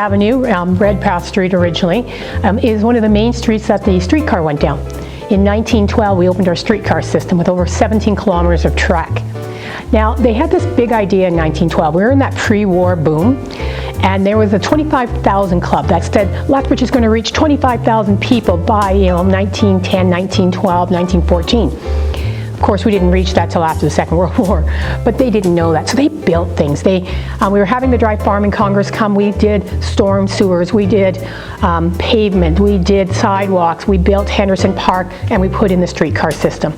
Avenue, Redpath Street originally, is one of the main streets that the streetcar went down. In 1912, we opened our streetcar system with over 17 kilometers of track. Now, they had this big idea in 1912. We were in that pre-war boom, and there was a 25,000 club that said Lethbridge is going to reach 25,000 people by 1910, 1912, 1914. Of course, we didn't reach that till after the Second World War, but they didn't know that, so they built things. We were having the Dry Farming Congress come. We did storm sewers, we did pavement, we did sidewalks, we built Henderson Park, and we put in the streetcar system.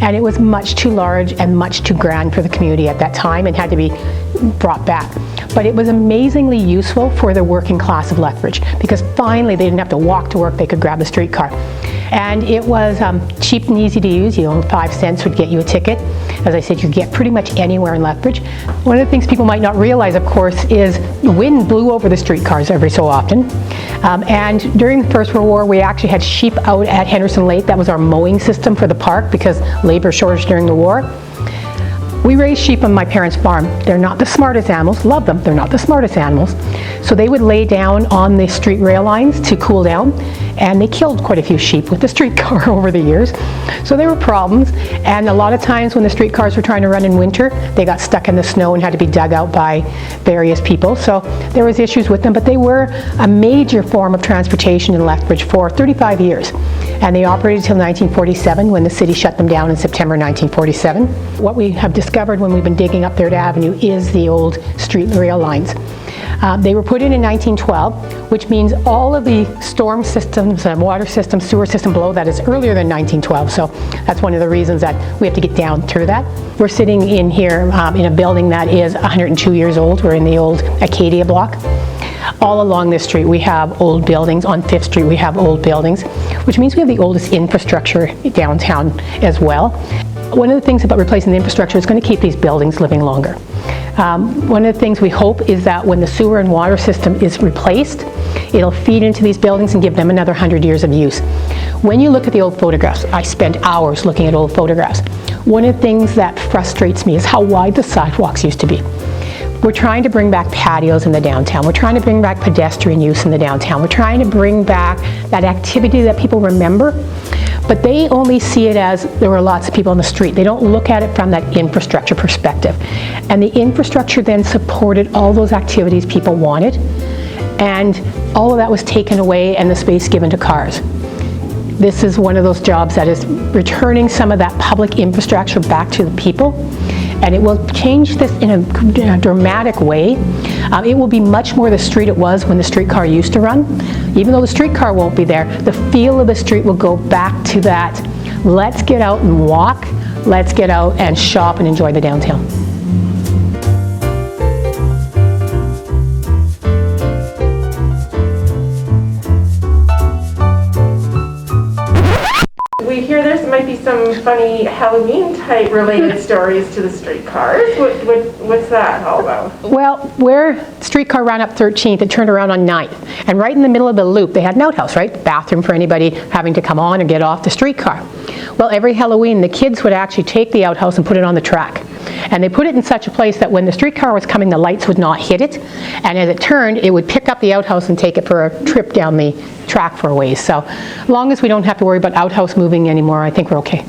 And it was much too large and much too grand for the community at that time and had to be brought back. But it was amazingly useful for the working class of Lethbridge because finally they didn't have to walk to work, they could grab the streetcar. And it was cheap and easy to use. 5 cents would get you a ticket. As I said, you could get pretty much anywhere in Lethbridge. One of the things people might not realize, of course, is the wind blew over the streetcars every so often. And during the First World War, we actually had sheep out at Henderson Lake. That was our mowing system for the park because labor shortage during the war. We raised sheep on my parents' farm. They're not the smartest animals, love them, they're not the smartest animals. So they would lay down on the street rail lines to cool down, and they killed quite a few sheep with the streetcar over the years. So there were problems, and a lot of times when the streetcars were trying to run in winter, they got stuck in the snow and had to be dug out by various people. So there was issues with them, but they were a major form of transportation in Lethbridge for 35 years. And they operated until 1947 when the city shut them down in September 1947. What we have discovered when we've been digging up Third Avenue is the old street rail lines. They were put in 1912, which means all of the storm systems, water system, sewer system below that is earlier than 1912. So that's one of the reasons that we have to get down through that. We're sitting in here in a building that is 102 years old. We're in the old Acadia block. All along this street we have old buildings. On 5th Street we have old buildings, which means we have the oldest infrastructure downtown as well. One of the things about replacing the infrastructure is going to keep these buildings living longer. One of the things we hope is that when the sewer and water system is replaced, it'll feed into these buildings and give them another 100 years of use. When you look at the old photographs, I spend hours looking at old photographs. One of the things that frustrates me is how wide the sidewalks used to be. We're trying to bring back patios in the downtown. We're trying to bring back pedestrian use in the downtown. We're trying to bring back that activity that people remember, but they only see it as there were lots of people on the street. They don't look at it from that infrastructure perspective. And the infrastructure then supported all those activities people wanted, and all of that was taken away and the space given to cars. This is one of those jobs that is returning some of that public infrastructure back to the people, and it will change this in a dramatic way. It will be much more the street it was when the streetcar used to run. Even though the streetcar won't be there, the feel of the street will go back to that, let's get out and walk, let's get out and shop and enjoy the downtown. We hear there might be some funny Halloween-type related stories to the streetcars. What's that all about? Well, where the streetcar ran up 13th, it turned around on 9th. And right in the middle of the loop, they had an outhouse, right? Bathroom for anybody having to come on or get off the streetcar. Well, every Halloween, the kids would actually take the outhouse and put it on the track. And they put it in such a place that when the streetcar was coming, the lights would not hit it. And as it turned, it would pick up the outhouse and take it for a trip down the track for a ways. So as long as we don't have to worry about outhouse moving anymore, I think we're okay.